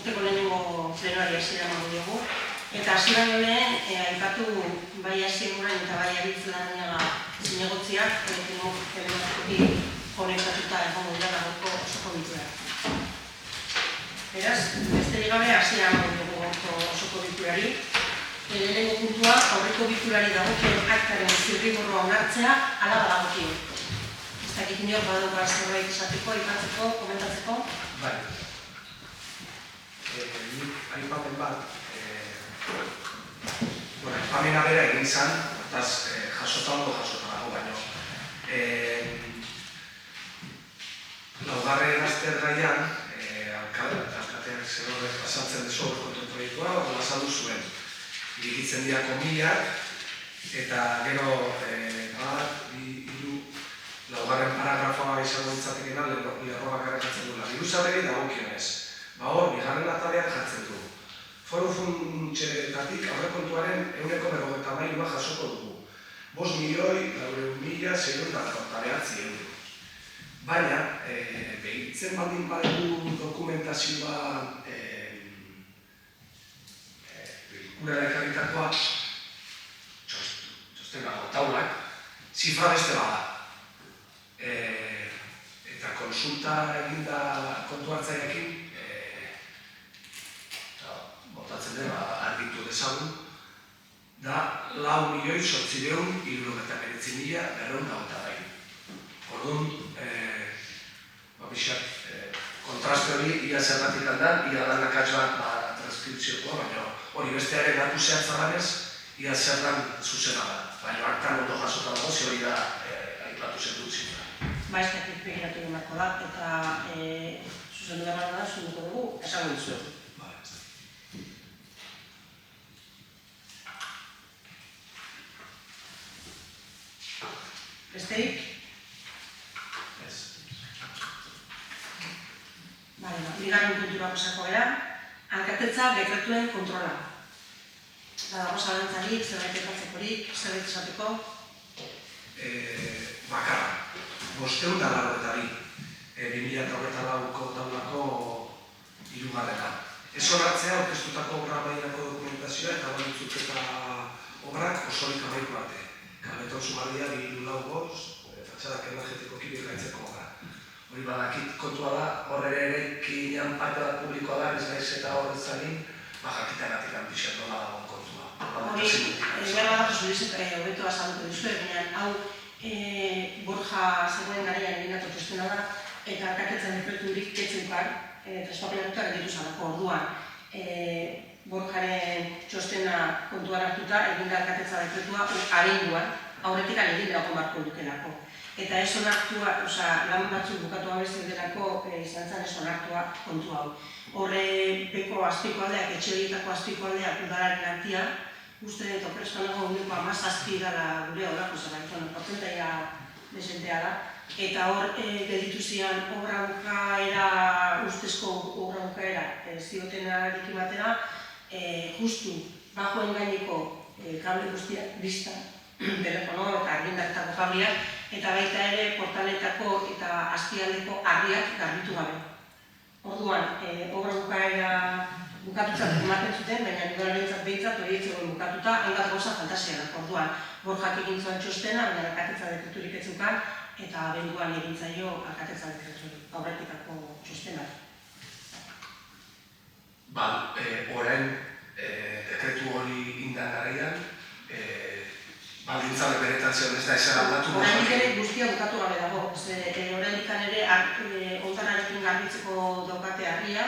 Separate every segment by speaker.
Speaker 1: urteko lehenengo plenoari hasiera emango diogu. Eta hasiera lehen aipatu bai Hasieguren eta bai Aritz-Larrañaga zinegotziak telematikoki konektatuta egongo dira gaurko osoko bilkurara. Beraz, besterik gabe hasiera emango diogu gaurko osoko bilkurari. Lehenengo puntua, aurreko bilkurari dagokion aktaren zirriborroa onartzea hala badagokio. Ez dakit inor badauka zerbait esateko, aipatzeko, komentatzeko?
Speaker 2: Bai. Aipapen bat, aipamena bera egin zan, hortaz jasota ondo jasota dago, baino. Laugarren aztergaian, alkateak zer horrek pasatzen deso aurrekontu proiektua, horrela azaldu zuen. Irikitzen dira komilak, eta gero laugarren paragrafoa izango ditzatekena lerro bakarrak jartzen duela. Diruzaberi dagokionez. Hor, bigarren atalean jartzen du. Foru funtxetatik aurrekontuaren 1,53 jasoko dugu. 5.400.649 euro. Baina, behitzen baldin badegu dokumentazioa bilkurara ekarritakoa, txostena taulak, zifra beste bada. Eta konsulta eginda kontu hartzaileekin botatzen dena argitu dezagun da 4.879.900. Orduan, kontraste hori ia zergatik handan, ia dan akatsa transkripziokoa, baina hori bestearen datu zehatza ganez, ia zerdan zuzena da. Baina aktan ondo jasota dago, zi hori da aipatu zen dut zifra.
Speaker 1: Maiztakit begiratu emarko da, eta zuzendu da da, zuzenduko dugu, esango dizuet. Besterik?
Speaker 2: Ez.
Speaker 1: Bigarren puntura pasako gara, alkatetza dekretuen kontrola. Dago zalantzarik, zerbait ekatzekorik, zerbait esateko?
Speaker 2: Bakarra. 582, 2008ko taulako hirugarrena. Ez onartzea aurkeztutako obra mailako dokumentazioa eta baitzuk eta obrak osorik amaitu arte. Kabeton sumardia 245, fatxadak energetikoki birgaitzeko obra. Hori badakit kontua da, hor ere erekinean parte bat publikoa da, ez naiz eta horretzagin, jakitagatik antixen dola dagoen kontua.
Speaker 1: Hori, gara da, Josuliz, hobeto azalduko dizue, baina hau Borja zegoen garaian egindako txostena da, eta alkatetzan dekreturik ketzeukan, traspapelatuta gelditu zanako orduan. Borjaren txostena kontuan hartuta, eginda alkatetza dekretua abenduan, aurretik egin delako marko dukelako. Eta ez onartua, lan batzuk bukatu abezen delako izan zen ez onartua kontu hau. Horre beko azpiko aldeak, etxe horietako azpiko aldeak udalaren artia, uste dut operazioan dago uneko amazazpi dara gure horako zara, portentaia desentea da. Eta hor gelditu zian obra bukaera, ustezko obra bukaera zioten ararekin batera, justu bajoen gaineko kable guztiak, bista, telefono eta argindartako kableak, eta baita ere portaletako eta azpialdeko harriak garbitu gabe. Orduan, obra bukaera bukatutzat ematen zuten, baina nidolarentzat behintzat hori ez zegoen bukatuta, hainbat goza fantasianak. Orduan, Borjak egin zuen txostena, baina alkatetza dekreturik ez zeukan, eta abenduan egin zaio alkatetza dekreturik aurretikako txostena.
Speaker 2: Orain, dekretu hori indan garaian, baldintzale beretan zion ez da ezer aldatu.
Speaker 1: Oraindik ere guztia bukatu gabe dago. Oraindik ere ontanarekin garbitzeko daukate harria,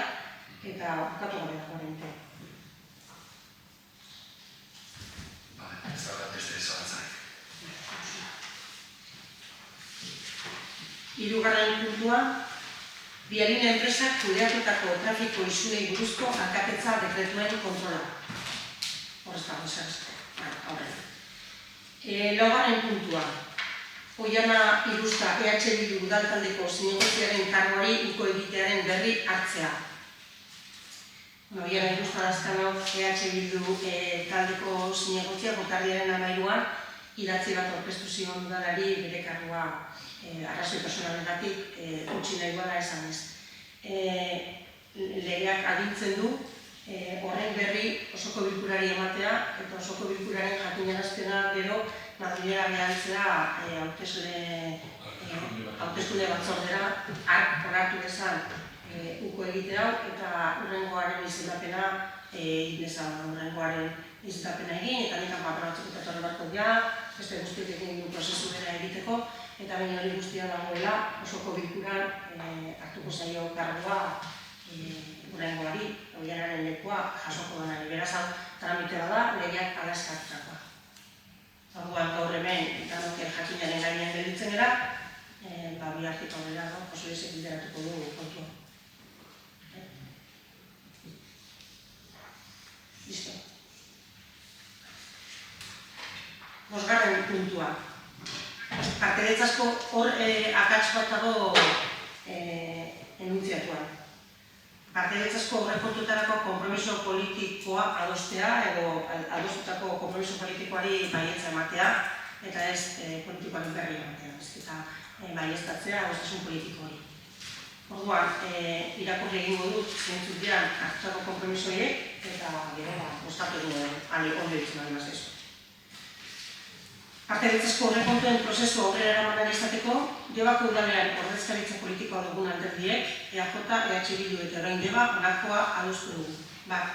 Speaker 1: eta bukatu gabe dago oraindik.
Speaker 2: Ez da beste zalantzak.
Speaker 1: Hirugarren puntua, Biarine enpresak kudeatutako trafiko isunei buruzko alkatetza dekretuen kontrola. Horrez dago zer. Laugarren puntua, Oiana Irusta EH Bildu udaltaldeko zinegotziaren karguari uko egitearen berri hartzea. Oiana Irusta azkanok EH Bildu taldeko zinegotziak otarriaren 13an idatzi bat aurkeztu zion udalari bere kargua arrazoi personalengatik utzi nahi bada esan ez. legeak agintzen du horren berri osoko bilkurari ematea, eta osoko bilkuraren jakinarazpena gero Madrilera behantzea hauteskunde batzordera onartu dezan uko egite hau, eta hurrengoaren izendapena egin dezan, hurrengoaren izendapena egin, eta nikan paper batzuk eta torre barko dira, beste guztiak egin prozesu bera egiteko, eta baina hori guztia dagoela osoko bilkuran hartuko zaio kargua hurrengoari, horienaren lekua jasoko denari. Beraz hau tramitea da, legeak ala eskatutakoa. Orduan gaur hemen, eta noker jakinaren gainean gelditzen gara, bi artiko aurrera, posibilizek bideratuko dugu kontua. Listo. Bosgarren puntua. Partaidetzazko hor akats bat dago enuntziatuan. Partaidetzazko aurrekontuetarako konpromiso politikoa adostea edo adostutako konpromiso politikoari baietza ematea eta ez politikoaren berri ematea, eta baieztatzea adostasun politiko hori. Orduan, irakurri egingo dut zeintzuk diren hartutako konpromiso horiek eta gero bozkatu egingo ondo ditzen ari mazezu. Partaidetzazko aurrekontuen prozesu aurrera eraman izateko, Debako udalean ordezkaritza politikoa dugun alderdiek, EAJ, EH Bildu eta orain Deba honakoa adostu dugu. Bat,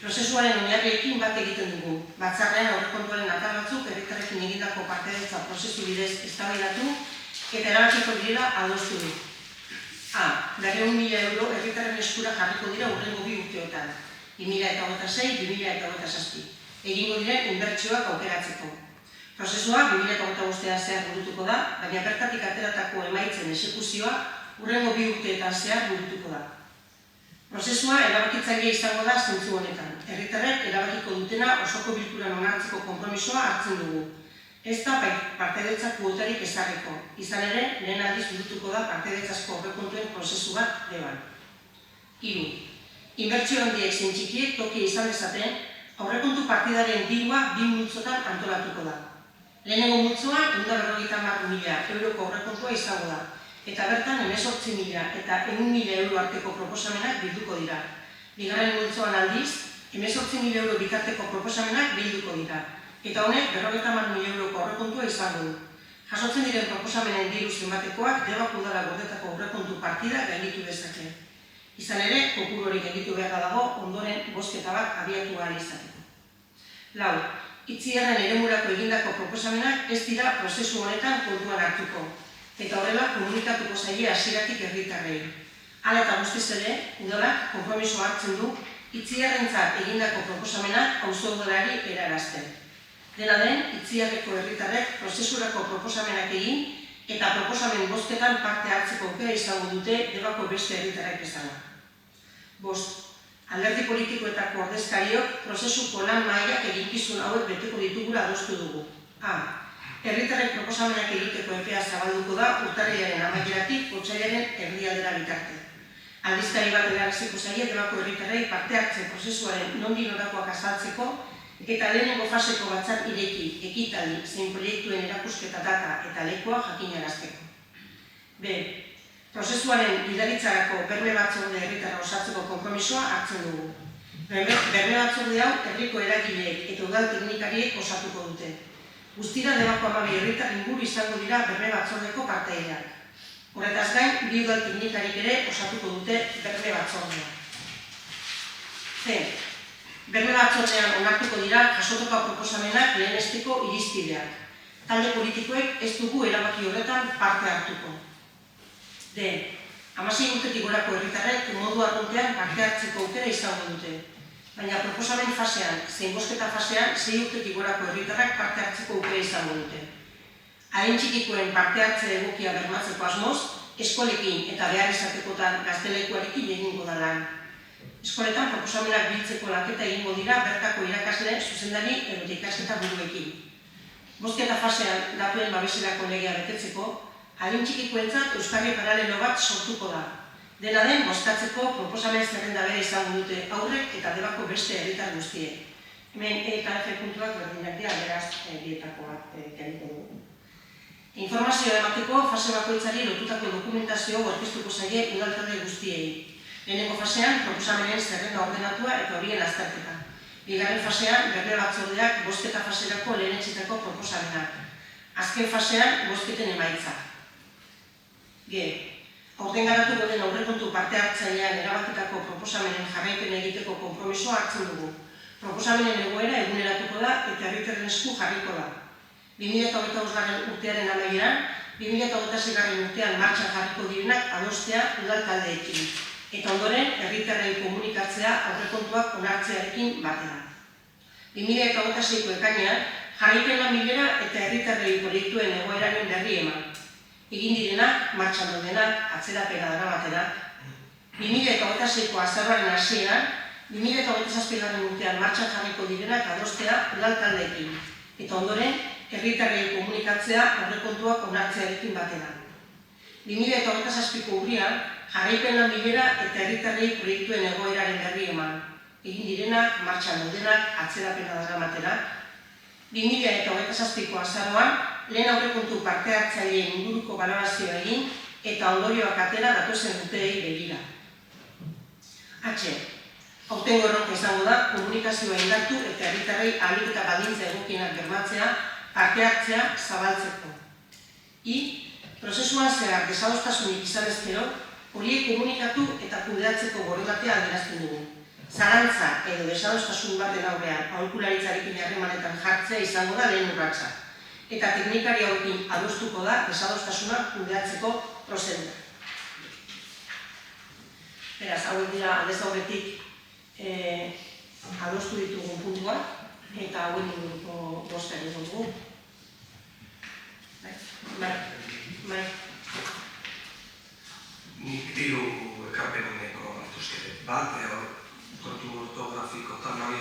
Speaker 1: prozesuaren oinarriekin bat egiten dugu. Batzarrean aurrekontuaren atal batzuk herritarrekin egindako partaidetza prozesu bidez eztabaidatu eta erabakiko direla adostu du. A. 200.000 euro herritarren eskura jarriko dira hurrengo 2 urteotan, 2026-2027. Egingo diren inbertsioak aukeratzeko. Prozesua 2025 zehar burutuko da, baina bertatik ateratako emaitzen esekuzioa hurrengo 2 urteetan zehar burutuko da. Prozesua erabakitzailea izango da zentzu honetan. Herritarrek erabakiko dutena osoko bilkuran onartzeko konpromisoa hartzen dugu. Ez da partaidetza kuotarik ezarriko. Izan ere, lehen aldiz burutuko da partaidetzazko aurrekontuen prozesu bat Deban. 3. Inbertsio handiek zein txikiek tokia izan dezaten, aurrekontu partidaren dirua 2 multzotan antolatuko da. Lehenengo multzoan 150.000 euroko aurrekontua izango da, eta bertan 18.000 eta 100.000 euro arteko proposamenak bilduko dira. Bigarren multzoan aldiz, 18.000 euro bitarteko proposamenak bilduko dira, eta honek 50.000 euroko aurrekontua izango du. Jasotzen diren proposamenen diru zenbatekoak Debako udala gordetako aurrekontu partida gainditu dezake. Izan ere, kopuru hori gainditu behar dago ondoren bozketa bat abiatu ahal izateko. 4. Itziarren eremurako egindako proposamenak ez dira prozesu honetan kontuan hartuko, eta horrela komunikatuko zaie hasieratik herritarrei. Hala eta guztiz ere, udalak konpromiso hartzen du Itziarrentzat egindako proposamenak auzo-udalari erarazten. Dena den, Itziarreko herritarrek prozesurako proposamenak egin eta proposamen bozketan parte hartzeko aukera izango dute Debako beste herritarrek bezala. 5. Alderdi politikoetako ordezkariok prozesuko lan mahaiak eginkizun hauek beteko ditugula adostu dugu. A. Herritarrek proposamenak egiteko epea zabalduko da urtarrilaren amaieratik otsailaren erdialdera bitarte. Aldizkari bat eraraziko zaie Debako herritarrei parte hartze prozesuaren nondik norakoak azaltzeko eta lehenengo faseko batzar ireki, ekitaldi, zein proiektuen erakusketa data eta lekua jakinarazteko. B. Prozesuaren gidaritzarako berme batzorde herritarra osatzeko konpromisoa hartzen dugu. Berme batzorde hau herriko eragileek eta udal teknikariek osatuko dute. Guztira Debako 12 herritar inguru izango dira berme batzordeko partaideak. Horretaz gain, 2 udal teknikarik ere osatuko dute berme batzordea. C. Berme batzordean onartuko dira jasotoko proposamenak lehenesteko irizpideak. Talde politikoek ez dugu erabaki horretan parte hartuko. D. 16 urtetik gorako herritarrek modu arruntean parte hartzeko aukera izango dute. Baina proposamen fasean, zein bozketa fasean, 6 urtetik gorako herritarrak parte hartzeko aukera izango dute. Adin txikikoen parte hartze egokia bermatzeko asmoz, eskolekin eta behar izatekotan gaztelekuarekin egingo da lan. Eskoletan proposamenak biltzeko lanketa egingo dira bertako irakasle, zuzendari edo ikasketa buruekin. Bozketa fasean datuen babeserako legea betetzeko, adin txikikoentzat euskarri paralelo bat sortuko da. Dena den, bozkatzeko proposamen zerrenda bere izango dute aurrek eta Debako beste herritar guztiek. Hemen E eta F puntuak berdinak dira, beraz, bietako bat keniko dugu. Informazioa emateko fase bakoitzari lotutako dokumentazio aurkeztuko zaie udaltalde guztiei. Lehenengo fasean, proposamenen zerrenda ordenatua eta horien azterketa. Bigarren fasean, berle batzordeak bozketa faserako lehenetxetako proposamenak. Azken fasean, bozketen emaitzak. Ordengaratu goden aurrekontu parte hartzailean erabakitako proposamenen jarraipen egiteko konpromisoa hartzen dugu. Proposamenen egoera eguneratuko da eta herritarren esku jarriko da. 2025 urtearen amaieran, 2026 urtean martxan jarriko direnak adostea udal taldeekin. Eta ondoren, herritarrei komunikatzea aurrekontuak onartzearekin batera. 2026ko ekainean, jarraipen lan bilera eta herritarrei proiektuen egoeraren berri eman. Egin direnak, martxan daudenak, atzerapena daramatenak. 2026ko azaroaren hasieran, 2027 urtean martxan jarriko direnak adostea udal taldeekin. Eta ondoren, herritarrei komunikatzea aurrekontuak onartzearekin batera. 2027ko urrian, jarraipen lan bilera eta herritarrei proiektuen egoeraren berri eman. Egin direnak, martxan daudenak, atzerapena daramatenak. 2027ko azaroan, lehen aurrekontu parte hartzaileen inguruko balorazioa egin eta ondorioak atera datozen urteei begira. Aurtengo erronka izango da komunikazioa indartu eta herritarrei ahalik eta baldintza egokienak bermatzea, parte hartzea zabaltzeko. Prozesuan zehar desadostasunik izan ezkero, horiek komunikatu eta kudeatzeko borondatea adierazten dugu. Zalantza edo desadostasun baten aurrean aholkularitzarekin harremanetan jartzea izango da lehen urratsa. Eta teknikari hauekin adostuko da desadostasuna kudeatzeko prozedura. Beraz, hauek dira aldez aurretik adostu ditugun puntuak eta hauen inguruko bozka egingo dugu. Bai.
Speaker 2: Nik diru ekarpeneko atuzkede bat, kontu ortografiko eta hori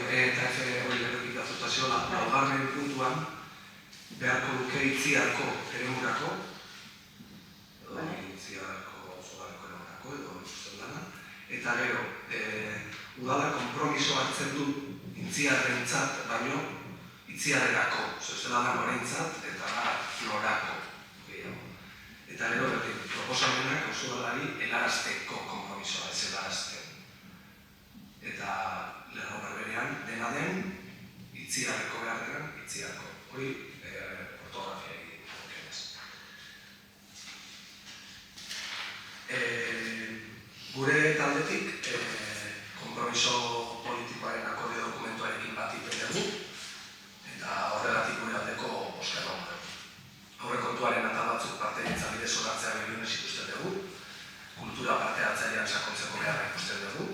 Speaker 2: errepikatuta ziola, laugarren puntuan beharko duke itziarko eremurako, itziarko zogareko eremurako edo ikusten dana, eta gero, udala konpromiso hartzen du itziarrentzat baino itziarrerako, zela da norentzat eta norako. Eta gero, proposamenak osudalari helarazteko konpromisoa ez helarazten. Eta lerro berberean, dena den, itziarreko behar denan, itziarko. Hori, ortografia egin. Gure taldetik, konpromiso politikoaren akorde dokumentuarekin bat iten dugu, eta horregatik gure aldeko bozka egon dugu. Aurrekontuaren atal batzuk parte bidez oratzea begionez ikusten dugu, kultura parte hartzailean sakontzeko beharra ikusten dugu,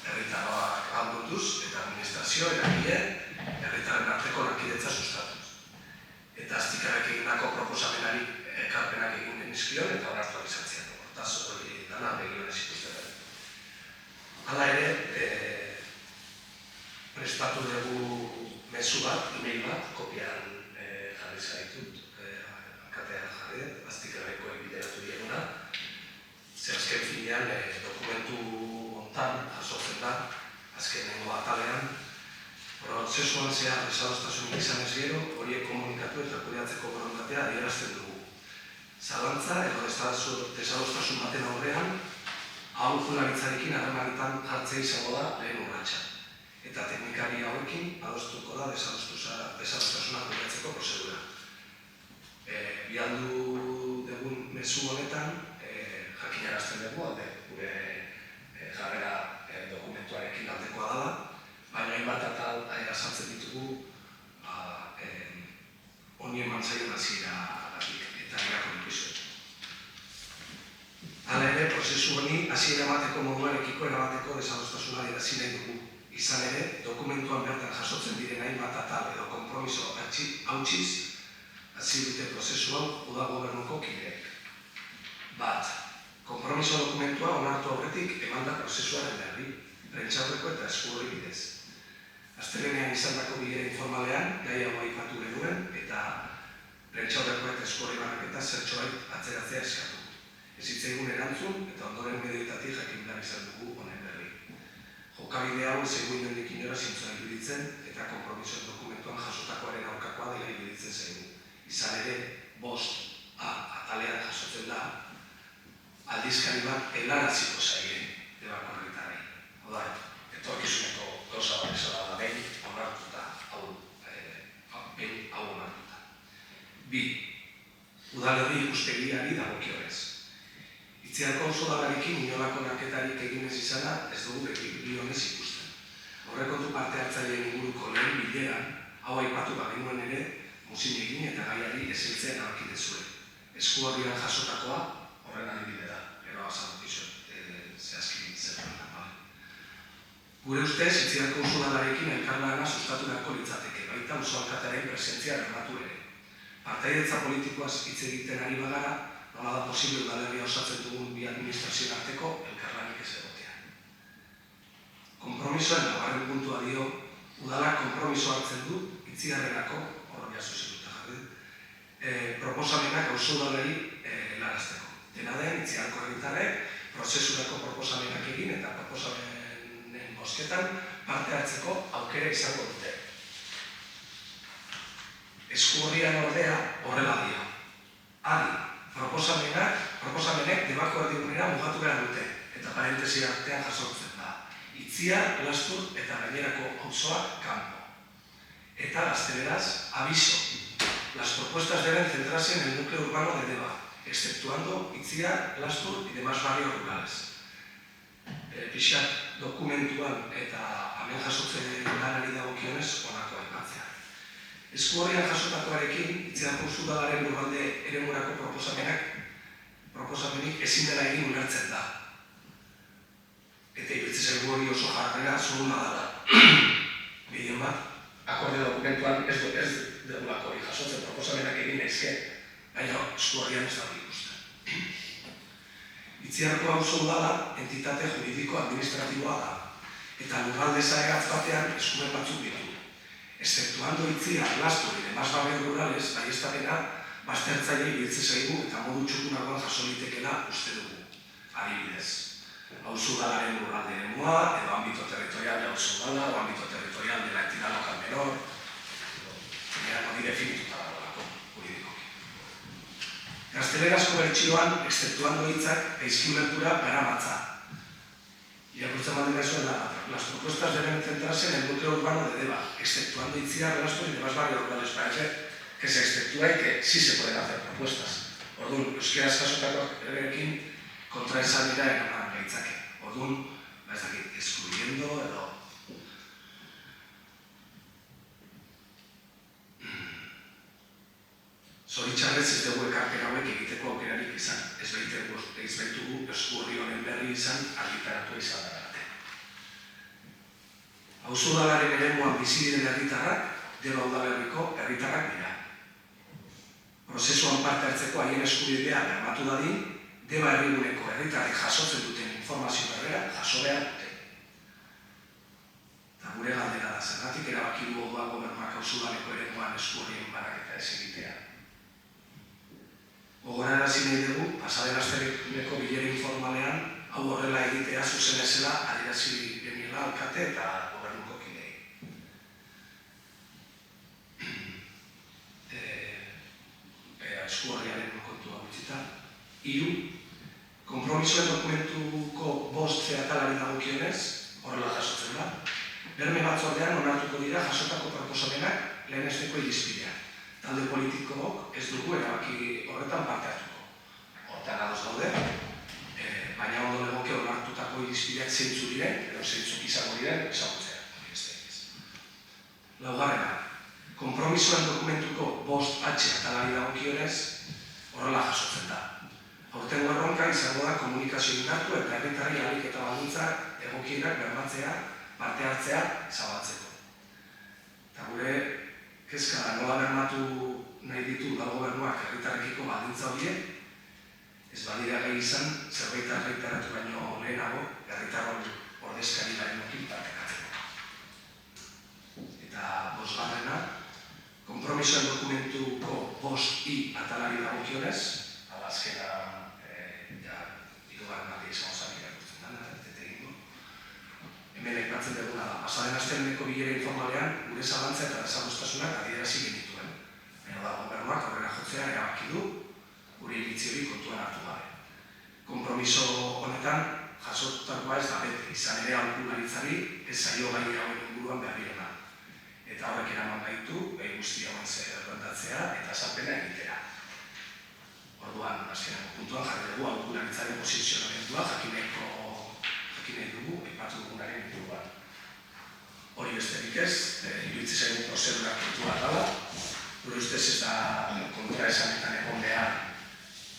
Speaker 2: herritarroak aldutuz eta administrazio eragile herritarren arteko lankidetza sustatuz. Eta aztikarrek egindako proposamenari ekarpenak egin genizkion eta onartuak izatzean dugu. Hortaz hori dana begionez ikusten dugu. Hala ere, prestatu dugu mezu bat, e-mail bat, kopian jarri zaitut, alkatean jarri, aztikarreko bideratu dieguna. Ze azken finean dokumentu hontan jasotzen da, azkenengo atalean, prozesuan zehar desadostasunik izan ez gero, horiek komunikatu eta kudeatzeko borondatea adierazten dugu. Zalantza edo desadostasun baten aurrean, aholkularitzarekin harremanetan jartzea izango da lehen urratsa. Eta teknikari hauekin adostuko da desadostasuna kudeatzeko prozedura. Bialdu dugun mezu honetan, jakinarazten dugu, gure jarrera dokumentuarekin aldekoa dela, baina hainbat atal azaltzen ditugu honi eman zaion hasieratik eta irakurriko dizuet. Hala ere, prozesu honi hasiera emateko moduarekiko erabateko desadostasuna adierazi nahi dugu. Izan ere, dokumentuan bertan jasotzen diren hainbat atal edo konpromiso hautsiz, hasi dute prozesu hau uda gobernuko kideek. Bat, konpromiso dokumentua onartu aurretik emanda prozesuaren berri, prentsaurreko eta eskurri bidez. Astelehenean izandako bilera informalean, gai hau aipatu genuen eta prentsaurreko eta eskurri banaketa zertxoait atzeratzea eskatu. Ez hitzaigun erantzun eta ondoren medioetatik jakin behar izan dugu honen berri. Jokabide hau ez egun inondik inora zintzoa iruditzen eta konpromisoen dokumentuan jasotakoaren aurkakoa dela iruditzen zaigu. Izan ere, 5A atalean jasotzen da, aldizkari bat helaraziko zaien Debako herritarrei. Hau da, etorkizuneko gauza bat bezala da behin onartuta, hau onartuta. 2. Udalerri ikuspegiari dagokionez. Itziarko auzolanarekin inolako naketarik egin ez izana ez dugu ekilibrio honez ikusten. Aurrekontu parte hartzaileen inguruko lehen bileran, hau aipatu bagenuen ere, muzin egin eta gaiari ezeltzen abakide zuen. Esku horrian jasotakoa horren adibide da, gero azaldu zehazki zertan da. Gure ustez, Itziarko auzolanarekin elkarlana sustatu beharko litzateke, baita auzo alkatearen presentzia bermatu ere. Partaidetza politikoaz hitz egiten ari bagara, nola da posible udalerria osatzen dugun bi administrazioen arteko elkarlanik ez egotea. Konpromisoen nabarren puntua dio, udalak konpromiso hartzen du Itziarrerako, horren jasoziluta jarri, proposamenak auzo udaleri helarazteko. Dena den, Itziarko herritarrek prozesurako proposamenak egin eta proposamenen bozketan parte hartzeko aukera izango dute. Esku horrian ordea horrela dio. Adi, proposamenek debako erdigunera mugatu behar dute, eta parentesi artean jasortzen da. Itziar, Lastur eta gainerako auzoak kanpo. Eta gazteleraz, aviso. Las propuestas deben centrarse en el núcleo urbano de Deba, exceptuando Itziar, Lastur y demás barrios rurales. Pixat dokumentuan eta hemen jasotzen lanari dagokionez honako aipatzea. Esku horrian jasotakoarekin, Itziarko udalaren lurralde eremurako proposamenik ezin dela egin ulertzen da. Eta iritzi zaigu hori oso jarrera zuruna dela. Gehien bat, akorde dokumentuan ez dugulako hori jasotzen proposamenak egin ezke, baina esku horrian ez dago ikusten. Itziarko auzo udala entitate juridiko-administratiboa da, eta lurralde zaregatz batean eskumen batzuk ditu. Exceptuando Itziar, Lastur y demás barrios rurales, baieztapena baztertzaile ibiltze zaigu eta modu txukunagoan jaso litekela uste dugu. Adibidez, auzo udalaren lurralde eremua, edo ámbito territorial de auzo udala, o ámbito territorial de la entidad local menor, hori definituta dagoelako juridikoki. Gaztelerazko bertsioan, exceptuando hitzak, eizkiulertura garamatza. Irakurtzen baldin gaizu da, las propuestas deben centrarse en el núcleo urbano de Deba, exceptuando Itziar, Lastur y demás barrios rurales. Parece que se exceptúa y que sí se pueden hacer propuestas. Orduan, euskeraz jasotakoarekin kontra esan dira eraman gaitzake. Orduan, excluyendo edo... Zoritxarrez ez dugu ekarpen hauek egiteko aukerarik izan, ez baitugu esku horri honen berri izan argitaratu izan da arte. Auzo udalaren eremuan bizi diren herritarrak, Deba udalerriko herritarrak dira. Prozesuan parte hartzeko haien eskubidea bermatu dadin, Deba herriguneko herritarrek jasotzen duten informazio berbera jaso behar dute. Eta gure galdera da, zergatik erabaki du Odual Gobernuak auzo udaleko eremuan esku horien banaketa ez egitea. Gogorarazi nahi dugu, pasaren astereneko bilera informalean, hau horrela egitea zuzen ezela adierazi geniela alkate eta gobernuko kidei. Esku horriaren kontua gutxita. 3. Konpromisoen dokumentuko 5 atalari dagokionez, horrela jasotzen da. Berme batzordean onartuko dira jasotako proposamenak lehenesteko irizpideak. Talde politikook ez dugu erabaki horretan parte hartuko. Hortan ados daude, baina ondo legoke onartutako irizpideak zeintzu diren, edo zeintzuk izango diren, ezagutzea. 4. Konpromisoen dokumentuko 5H atalari dagokionez horrela jasotzen da. Aurtengo erronka izango da komunikazio indartu eta herritarrei ahalik eta baldintzak egokienak bermatzea, parte hartzea zabaltzeko. Eta gure kezka nola bermatu nahi ditu udal gobernuak herritarrekiko baldintza horiek, ez badira gai izan zerbait argitaratu baino lehenago herritarron ordezkari gainokin partekatzeko. Eta 5. Konpromisoen dokumentuko 5I atalari dagokionez, azkena hirugarren aldia izango zen irakurtzen dena, eta egingo. Hemen aipatzen duguna da, pasaren asteleneko bilera informalean gure zalantza eta desagostasunak adierazi genituen. Baina da gobernuak aurrera jotzea erabaki du, gure iritzi hori kontuan hartu gabe. Konpromiso honetan jasotutakoa ez da bete, izan ere aholkularitzari ez zaio gai hauen inguruan behar direla. Eta horrek eraman gaitu, guzti hauen errendatzea eta azalpena egitea. Orduan, azkeneko puntuan jarri dugu aholkularitzaren posizionamentua jakin nahi dugu, aipatu dugunaren inguruan. Hori besterik ez, iruditzen zaigu prozedura kontua dela, gure ustez ez da kontra esanetan egon behar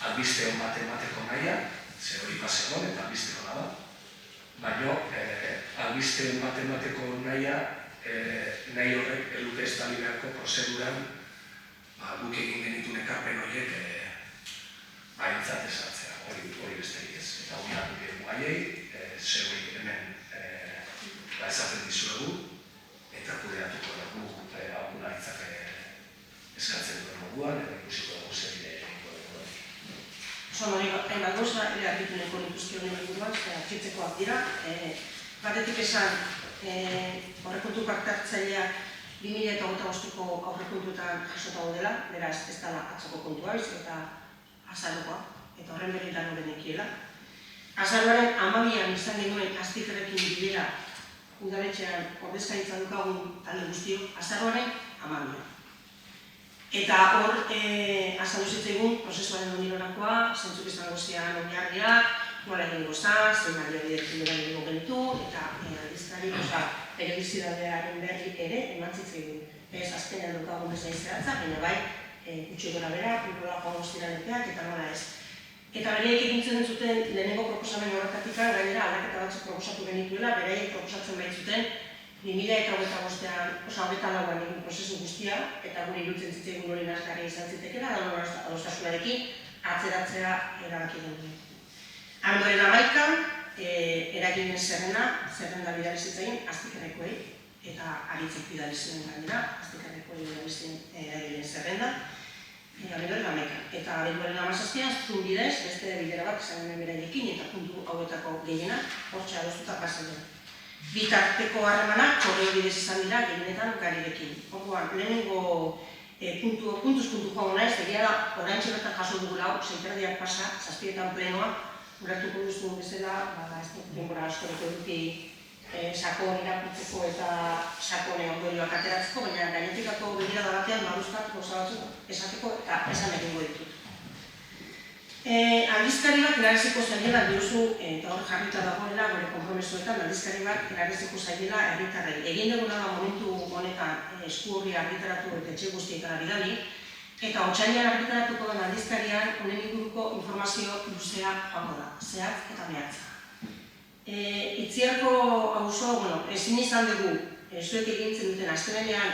Speaker 2: albiste hon emateko nahia, ze hori bazegon eta albiste hona da. Baina, albiste hon emateko nahia, nahi horrek eluke ez dali beharko prozeduran guk egin genitun ekarpen horiek aintzat ezartzea, hori besterik ez. Eta hori hartu dugu gaiei, zegoik hemen esaten dizuegu, eta kudeatuko dugu aholkularitzak eskatzen duen moduan, eta ikusiko dugu zer bide egingo dugu.
Speaker 1: Oso hainbat gauza, ere argitu nahiko nituzke honen inguruan, txitzekoak dira. Batetik esan, aurrekontu parte-hartzaileak 2025ko aurrekontuetan jasota daudela, beraz ez dela atzoko kontua biz, eta azarokoa, eta horren berri lan horren ekiela. Azaroaren 12an izan genuen Aztikerrekin bilera udaletxean ordezkaritza dukagun talde guztiok, azaroaren 12an. Eta hor, azaldu zitzaigun, prozesuaren ondirorakoa, zentzuk izango zian oinarriak, nola egingo zan, zein baliabideekin egingo genitu, eta aldizkari, periodizidadearen berri ere eman zitzaigun. Ez azkenean dukagun bezain zehatza, baina bai, gutxi gora bera, nola joango ziren epeak, eta nola ez. Eta beraiek egintzen zuten lehenengo proposamen horretatik gainera aldaketa batzuk proposatu genituela, beraiek proposatzen baitzuten 2025an, hogeita lauan egin prozesu guztia, eta gure iruditzen zitzaigun hori nazgarria izan zitekela, da adostasunarekin atzeratzea erabaki genuen. Abenduaren 11an, eraginen zerrenda bidali zitzaien Aztikerrekoei, eta aritzek bidali ziren gainera, Aztikerrekoei bidali ziren eraginen zerrenda, abenduaren 11an. Eta abenduaren 17an, zuen bidez, beste bidera bat izan genuen beraiekin, eta puntu hauetako gehiena, hortxe adostuta pasatzen. Bitarteko harremanak korreo bidez izan dira gehienetan garirekin. Orduan, lehenengo puntuz puntu joan naiz, egia da, oraintxe bertan jaso dugula, zeiterdiak pasa, zazpietan plenoa, urartuko duzun bezala, ez dut denbora askoreko eduki sakon irakurtzeko eta sakone ondorioak ateratzeko, baina gainetikako begirada batean baduzkat gauza batzuk esateko eta esan egingo ditut. Aldizkari bat erareziko zailela diozu, eta hor jarrita dagoela gure konpromesuetan, aldizkari bat erareziko zailela herritarrei. Egin duguna da momentu honetan esku horri argitaratu eta etxe guztietara bidali, eta otsailean argitaratuko den aldizkarian honen inguruko informazio luzea joango da, zehatz eta mehatza. Itziarko auzo, ezin izan dugu, zuek egintzen duten astelehenean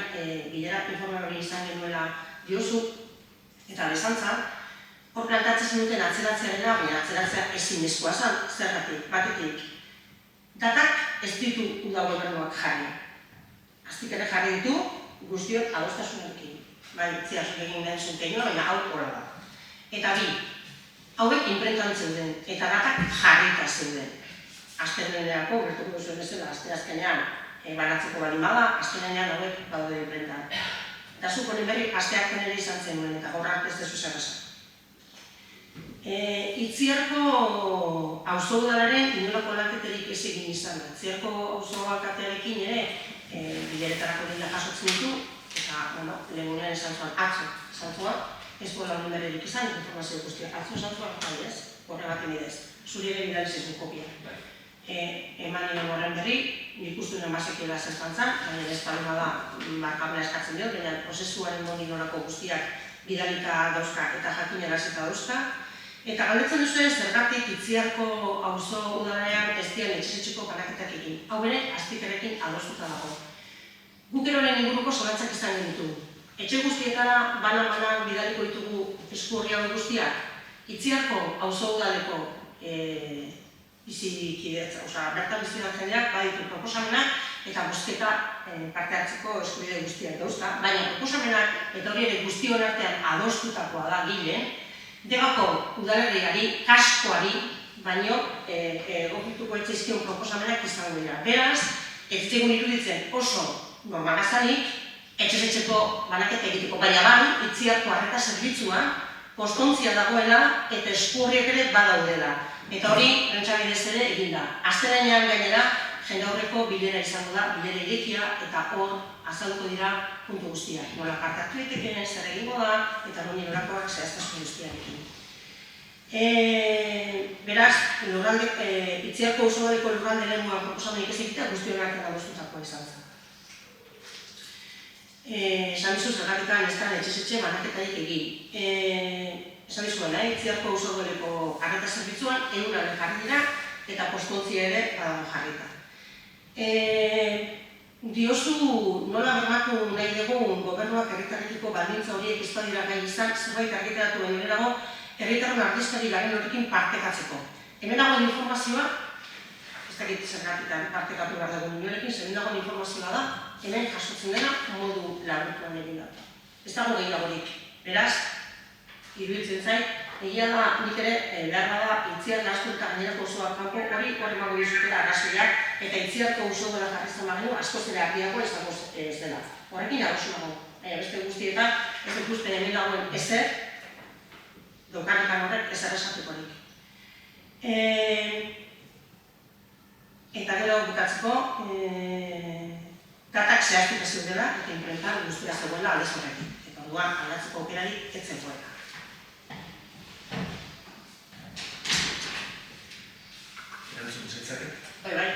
Speaker 1: bilera informar hori izan genuela diozu, eta bezantza, hor plantatzen duten atzeratzearena, baina atzeratzea ezinezkoa zen, zergatik, batetik. Datak ez ditu uda gobernuak jarri. Aztikerre jarri ditu guztiok adostasunarekin. Bai, ziazuk egin den zunteino, baina hau horra da. Eta bi, hauek inprentan zeuden, eta datak jarrita zeuden. Aztenenerako, gertuko duzuen bezala, azkenean banatzeko bali bada, azkenean hauek badode inprentan. Eta zuk honen berri, astearten ere izan zenuen, eta gaur arte ez dezu zer esan. Itziarko auzo udalaren inolako lanketerik ez egin izan da. Itziarko auzo alkatearekin ere bileretarako dira jasotzen ditu, eta lehenunean esan zuan atzo, ez duela honen berrerik izan, informazio guztia. Atzo esan zuan, bai ez, horregatik bidez. Zuri ere bidalizizun kopia. Eman nire horren berri, nik uste duen basekela zertan zan, baina ez palima da markamela eskatzen dut, baina prozesuaren moninolako guztiak bidalita dauzka eta jakin erazita dauzka. Eta galdetzen duzuen zergatik Itziarko auzo udalean ez dian etxezetxeko banaketak egin. Hau ere, Aztikerrekin adostuta dago. Guk eroren inguruko zolantzak izan genitu. Etxe guztietara banan bidaliko ditugu esku horri hau guztiak. Itziarko auzo udaleko bizikidetza, bertan bizitza jendeak baditu proposamenak eta bozketa parte hartzeko eskubide guztiak dauzka. Baina proposamenak eta hori ere guztion artean adostutakoa da gilen, Debako udalerriari, kaskoari, baino egokituko etxeizkion proposamenak izango dira. Beraz, ez zigun iruditzen oso normalazanik, etxezetxeko banaketa egiteko, baina bai, Itziarko arreta zerbitzuan, postontzia dagoela eta esku horiek ere badaudela. Eta hori, prentsa bidez ere egin da. Astelehenean gainera, jendaurreko bilera izango da, bilera irekia, eta hor azalduko dira puntu guztiak. Nola parte hartu daitekeen, zer egingo da, eta hori nolakoak zehaztasun guztiarekin. Beraz, Itziarko auzodadeko lurralde eremuan proposamenik ez egitea guztionak adostutakoa izan zen. Esan dizu zergatikan ez da etxe banaketarik egin. Esan dizuen, Itziarko auzodadeko arreta zerbitzuan 100 jarri dira eta postontzia ere badago jarrita. Diozu nola bermatu nahi dugun gobernuak herritarrekiko baldintza horiek ez badira gai izan, zerbait argitaratu baino lehenago herritarren argiztari garen horrekin partekatzeko. Hemen dagoen informazioa, ez dakit zergatikan partekatu behar dugun inorekin, hemen dagoen informazioa da, hemen jasotzen dena modu laburtuan egin da. Ez dago gehiagorik. Beraz, iruditzen zait, egia da nik ere behar bada Itziar gaztu eta gainerako osoak kanpo hori emago dizutela arrazoiak eta Itziarko oso dela jarrizten bagenu askoz ere argiagoa izango ez dela. Horrekin adosu nago. Beste guztietan ez dut uste hemen dagoen ezer daukanetan horrek ezer esatukorik. Eta gero bukatzeko datak zehaztuta zeudela eta imprentan guztia zegoela aldez horrekin. Eta orduan aldatzeko aukerarik ez zegoela. Bai.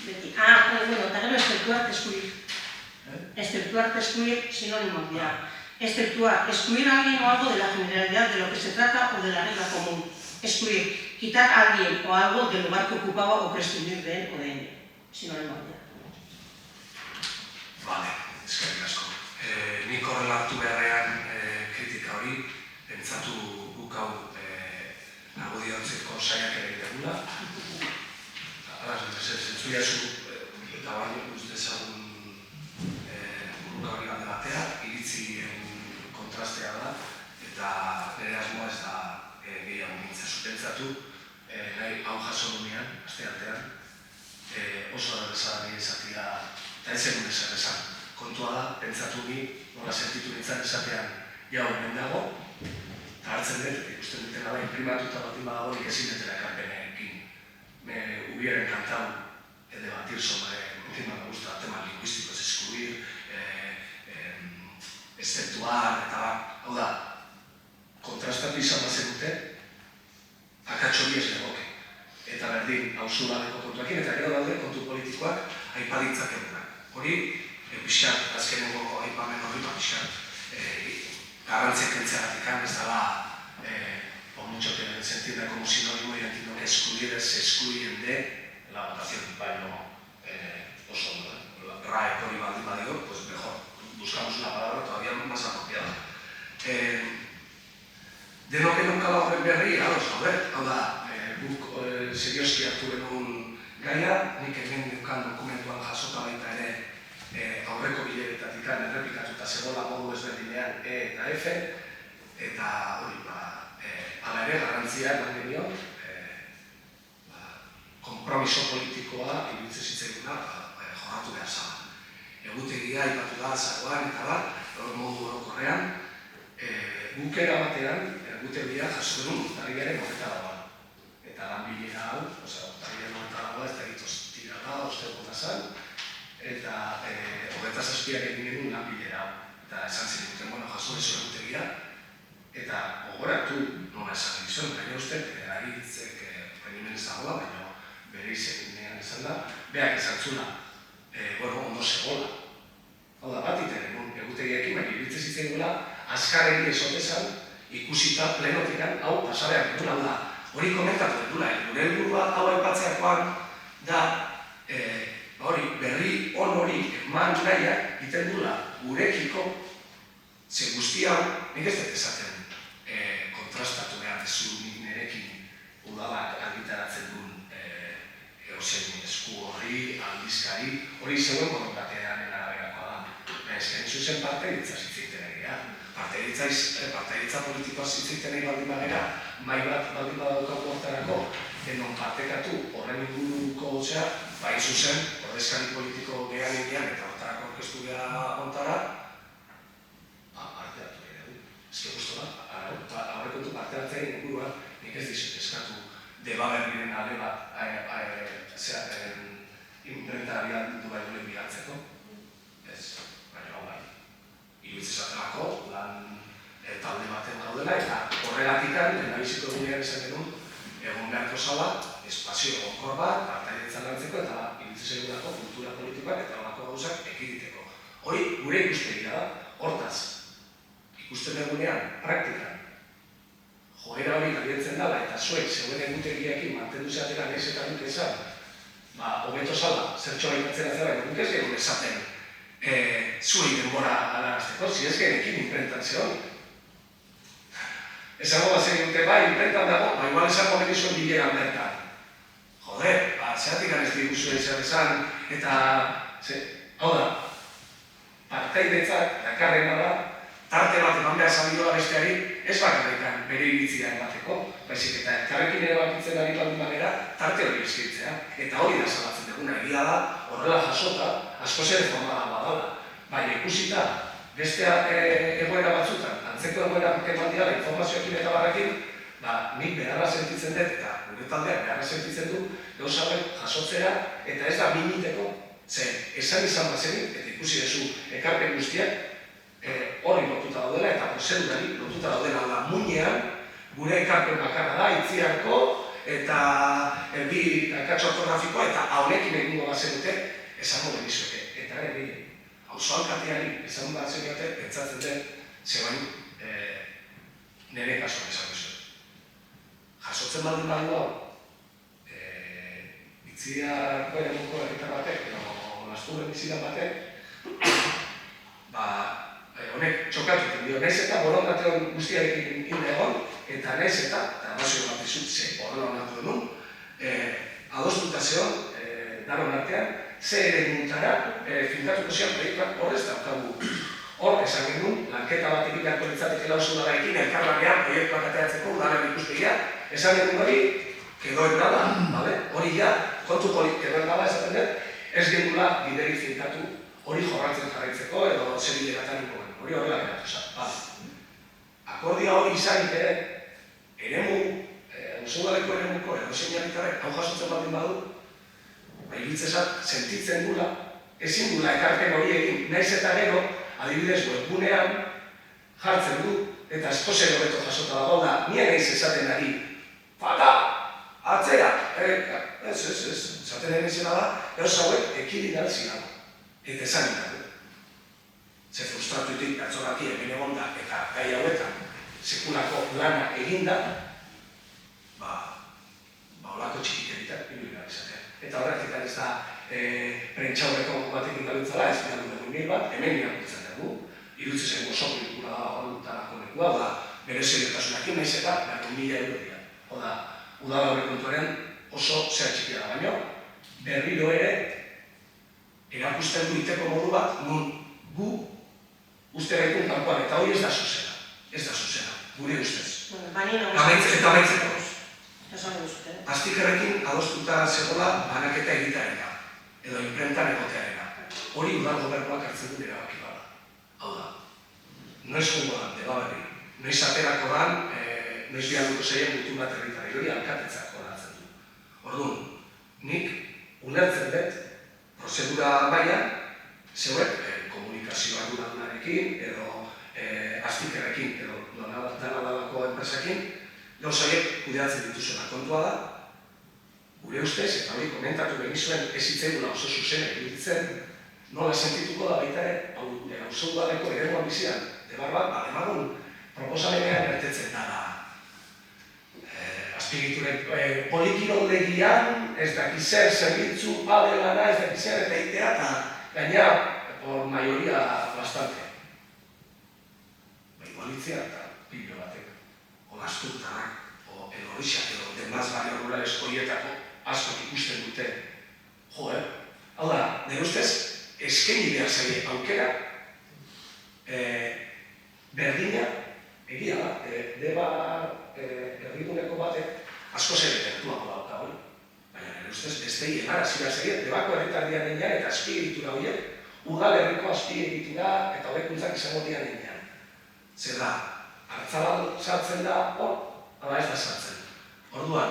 Speaker 1: Beti. Eta gero exceptuar excluir. Exceptuar excluir sinónimos dira. Exceptuar, excluir a alguien o algo de la generalidad de lo que se trata o de la regla común. Excluir, quitar a alguien o algo del lugar que ocupaba o prescindir de él o de ella. Sinónimos dira.
Speaker 2: Vale, eskerrik asko. Nik horrela hartu beharrean kritika hori, pentsatu bukau argudiotzeko saiak ere egitagula. Zentzu jazu, eta baino ustezagun buruka hori alde batea, iritzien kontrastea da, eta nire asmoa ez da gehiago mintza zutentzatu, nahi hau jaso dunean, aste artean, oso da bezala nire esatia, eta ez egun ezer esan. Kontua da, pentsatu ni, nola sentitu nintzen esatean jau hemen dago, eta hartzen dut, ikusten dutena da, imprimatu eta bat imadagorik ezin dutela ekarpenekin. Me hubieran encantado debatir sobre un tema que me gusta, temas lingüísticos, excluir, exceptuar, eta hau da, kontrastatu izan bazenute, akatxo bi ez legoke. Eta berdin, auzuladeko kontuakin, eta gero daude kontu politikoak aipaditzak egunak. Hori, pixkat, azkenengo aipamen hori, pixkat, garrantziak entzeratikan ez dela, o mucho que se entienda como sinónimo, yo entiendo que excluir es se excluyen de la votación, baino oso, RAE hori baldin badio, pues mejor, buscamos una palabra todavía más apropiada. Denok enunkala horren berri, hau da, guk serioski hartu genuen gaia, nik hemen neukan dokumentuan jasota baita ere aurreko bileretatik errepikatuta zegoela modu ezberdinean E eta F, eta hori, hala ere, garrantzia eman genion, konpromiso politikoa iruditzen zitzaiguna jorratu behar zala. Egutegia aipatu da, zagoan eta bat, modu orokorrean, guk erabatean, egutegia jaso denun urtarrilaren 24. Eta lanbilera hau, urtarrilaren 24 ez da egitoz tirada, ostegun nazan, eta 27ak egin genuen lanbilera hau. Eta esan zen duten, jaso dezu egutegia, eta gogoratu nola esan dizuen, baina uste, aritzek penimen ez dagoela, baina bere izenean izan da, beak esan zuna, ondo segola. Hau da, bat iten egutegiakin, baina iritze zitzen gula, azkarregi esotezan, ikusita plenotikan, hau pasabeak dut, hau da, hori komentatu dut, gure helburua hau aipatzeakoan da, hori berri on hori eman nahiak iten dula gurekiko, ze guzti hau, nik ez dut esaten kontrastatu behar dezu nik nerekin udalak argitaratzen duen eozen esku horri, aldizkari, hori zegoen borondatean araberakoa da. Ezken zuzen parteiditza zitzeiten egia. Parteiditza politikoa zitzeiten egin baldin bagera, mai bat baldin badaukagu hortarako, denon partekatu horren inguruko gotzea, bai zuzen, ordezkari politiko gehan egian eta hortarako orkestu geha ontara, parte hartu egin dugu. Ezke guztu da, aurrekontu parte hartzea inguruan, nik ez dizut eskatu Debaberriren alde bat inventarian du baino bilatzeko. Ez, baina hau bai. Iruditzen zatelako lan talde baten gaudela eta horregatikan, lehendabiziko dugunean esan genuen, egon beharko zala, espazio egonkor bat, partaidetzan lantzeko eta iruditzen segurako kultura politikoak eta horako gauzak ekiditeko. Hori gure ikustegia da, hortaz, ikusten dugunean, praktikan, joera hori gabiatzen dela eta zuek zeuen egutegiakin mantendu zeatera nahiz eta duk esan, hobeto zala, zertxo gaitatzen azera, guk ez genuen esaten zuei denbora alarazteko, si ez genekin imprentan zehon. Esango bazen dute, imprentan dago, igual esango genizuen bileran bertan. Joder, zeatik ganez diguzuen zer esan, eta, hau da, partaidetzak, dakarrena da, tarte bat eman behar zabioa besteari, ez bakarrikan bere iritzia emateko, baizik eta elkarrekin ere bakitzen ari baldin bagera, tarte hori eskritzea. Eta hori da salatzen duguna, egia da, horrela jasota, asko zer formada badala. Baina ikusita, beste egoera batzutan, antzeko egoera eman diala informazioekin eta barrekin, nik beharra sentitzen dut, eta gure taldeak beharra sentitzen du, gauza hauek jasotzera, eta ez da miniteko, esan izan bazenik, eta ikusi duzu ekarpen guztiak, horri lotuta daudela eta prozedurari lotuta daudela da muinean, gure ekarpen bakarra da, itziarko eta bi akatso ortografikoa eta haunekin egingo bazen dute esango benizueke. Eta ere, auzo alkateari esan batzen dute, pentsatzen dut, zegoen nire kasuan esan duzuen. Jasotzen baldin badu hau, itziarko eremuko herritar batek, edo lasturen bizidan batek, honek txokatu dio, nahiz eta borondateon guztiarekin inde egon, eta nahiz eta amazio bat izut, horrela honatu denun, adostuta zeon, daron artean, ze ere dutara, finkatuko zian proiektuak horrez daukagu. Hor, esan genuen, lanketa bat egin beharko litzatekela oso udalarekin, elkarlanean proiektuak ateratzeko udalen ikuspegia, esan genuen hori, kedoen nada, hori ja, kontu kedoen nada esaten dut, ez genuela biderik finkatu hori jorratzen jarraitzeko edo zer bideratan nikoen. Hori horrela geratu zen. Akordia hori izanik ere, eremu, usudaleko eremuko edo seinalitarrek hau jasotzen baldin badu, iruditzezat sentitzen dula, ezin dula ekarpen hori egin, nahiz eta gero, adibidez webgunean jartzen du, eta asko zer hobeto jasota dago da, nien eiz esaten ari, fata, atzera, esaten egin da, eros hauek ekidin altzina, eta esan egin. Ze frustratuetik pertsonaki egin egon da eta gai hauetan sekulako lana eginda, holako txikikeritak bilunak izatea. Eta horretik ez da prentxaurreko batekin gabiltzala, ez behar dugu mil bat, hemen irakurtzen dugu, iruditzen zen oso pelikula da horretarako lekua, bere seriotasunakin nahiz eta 100.000 euro dira. Oda, udala horrekontuaren oso zehar txikia da, baino, berriro ere erakusten du iteko modu bat, nun gu uste gaitun kanpoan, eta hori ez da zuzena, gure ustez. Eta amaitzeko. Aztikerrekin adostuta zegoela banaketa egitearena, edo imprentan egotearena. Hori udal gobernuak hartzen dut erabaki bada. Hau da, noiz jungo dan, Debaberri, noiz aterako dan, noiz bialduko zeien gutun bat herritari, hori alkatetzak horatzen du. Orduan, nik ulertzen dut, prozedura baian, zeuek komunikazio arduradunarekin, edo aztikerrekin, edo dana enpresakin, gauzaiek kudeatzen dituzena. Kontua da, gure ustez, eta hori komentatu genizuen ez hitzaiguna oso zuzena iruditzen, nola sentituko da baita ere, auzo udaleko eremuan bizian, debar bat, demagun proposamenean ertetzen da. Azpiriturek polikiroldegian, ez dakizer, zerbitzu, adelana, ez dakizer, eta itea, eta gaina, por maioria bastante. Igualitzea eta pilo batek. Olazturtanak, edo horixak, edo denbaz barrio rurales horietako askok ikusten dute. Hau da, nire ustez, eskaini behar zaie aukera, berdina, egia da, deba erdiduneko batek asko zer gertuago dauka hori. Baina nire ustez, bestei egaraz irazaiet, debako herritardian egian eta azpiegitura horiek, udal herriko azpiegitura eta hobekuntzak izango dian egian. Zer da, hartzabal sartzen da hor, ala ez da sartzen. Orduan,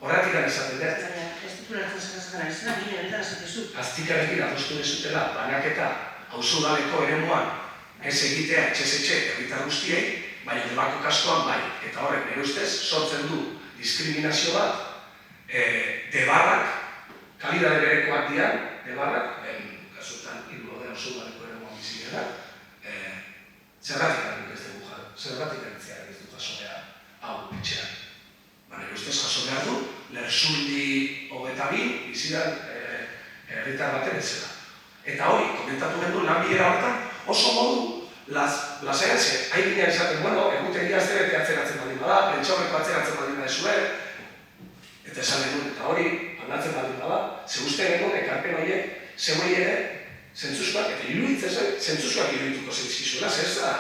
Speaker 2: horretik esaten dut.
Speaker 1: Baina, ez ditu lertzen zakazakan ari zena, gine honetan azatezu.
Speaker 2: Aztikarekin adostu dezutela, banaketa, auzudaleko eremuan, ez egitea etxe herritar guztiei, baina Debako kaskoan bai. Eta horrek, nire ustez, sortzen du diskriminazio bat, Debarrak, kalidade berekoak dian, Debarrak, kasutan, irudode auzudaleko eremuan bizitela, zergatik ez dugu jaro, zergatik ez du jaso behar hau etxean. Nire ustez jaso behar du, Lersundi 22 bizidan herritar baten ezela. Eta hori, komentatu gendu lanbilera horretan, oso modu lasaian zen. Hain ginean esaten, bueno, egutegia ez debete atzeratzen baldin bada, prentxaurreko atzeratzen baldin bada ezue, eta esan genuen, eta hori, aldatzen baldin bada, ze uste genuen ekarpen horiek, zegoen ere, zentzuzkoak, eta iruditzen zentzuzkoak irudituko zentzkizuela, ez da,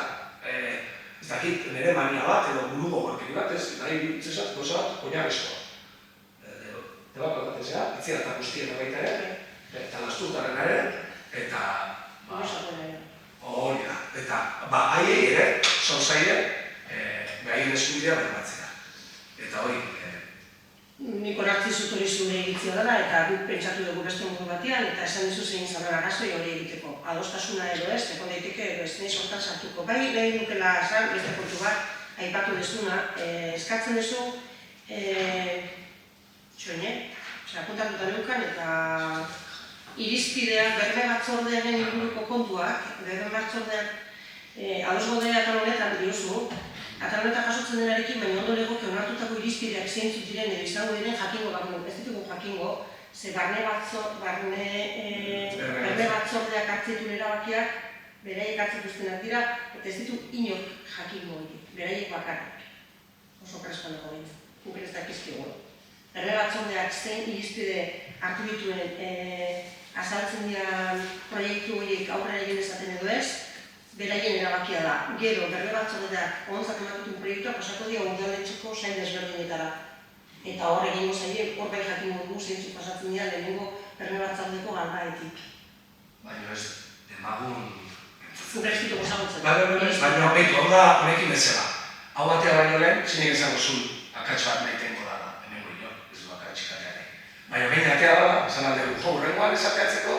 Speaker 2: ez dakit, nire mania bat, edo buru gogorkeri bat, ez, nahi iruditzen zat, goza bat, oinarrizkoa. Debako bat ezea, itzera eta guztien baita ere, eta lasturtaren ere, eta... Hori da, eta haiei ere, zonzaile, behaien eskubidea berbatzea. Eta hori...
Speaker 1: Nik onartzi zut hori zure egitzia dela, eta guk pentsatu dugu beste modu batean, eta esan dizu zein zaren arrazoi hori egiteko. Adostasuna edo ez, ekon daiteke edo ez nahi sortan sartuko. Bai, nahi nukela esan, beste kontu bat, aipatu dezuna, eskatzen duzu, kontatuta neukan eta irizpideak, berme batzordearen inguruko kontuak, berme batzordean ados godea atal honetan diozu, atal honetan jasotzen denarekin, baina ondo legoke onartutako irizpideak zeintzuk diren edo izango diren jakingo baino, ez ditugu jakingo, ze berme batzordeak hartzetun erabakiak, beraiek hartzetuztenak dira, eta ez ditu inok jakingo hori, beraiek bakarrik. Oso prespaneko behitza, guk ez dakizkigu. Berme batzordeak zein irizpide hartu dituen azaltzen dian proiektu horiek aurrera egin ezaten edo ez, beraien erabakia da. Gero, berme batzordeak onzak ematutun proiektua pasako dira udaletxeko sail desberdinetara. Eta hor egingo zaile, hor bai jakingo dugu zeintzuk pasatzen dira lehenengo berme batzordeko galbaetik.
Speaker 2: Baina ez, demagun...
Speaker 1: Zubrezkituko zagutzen.
Speaker 2: Baina behitu, hau da honekin bezala. Hau batea baino lehen, zinek esango zuen akats bat nahi tengo dara. Baina behin atea dara, esan alde du, hurrengoan esateatzeko,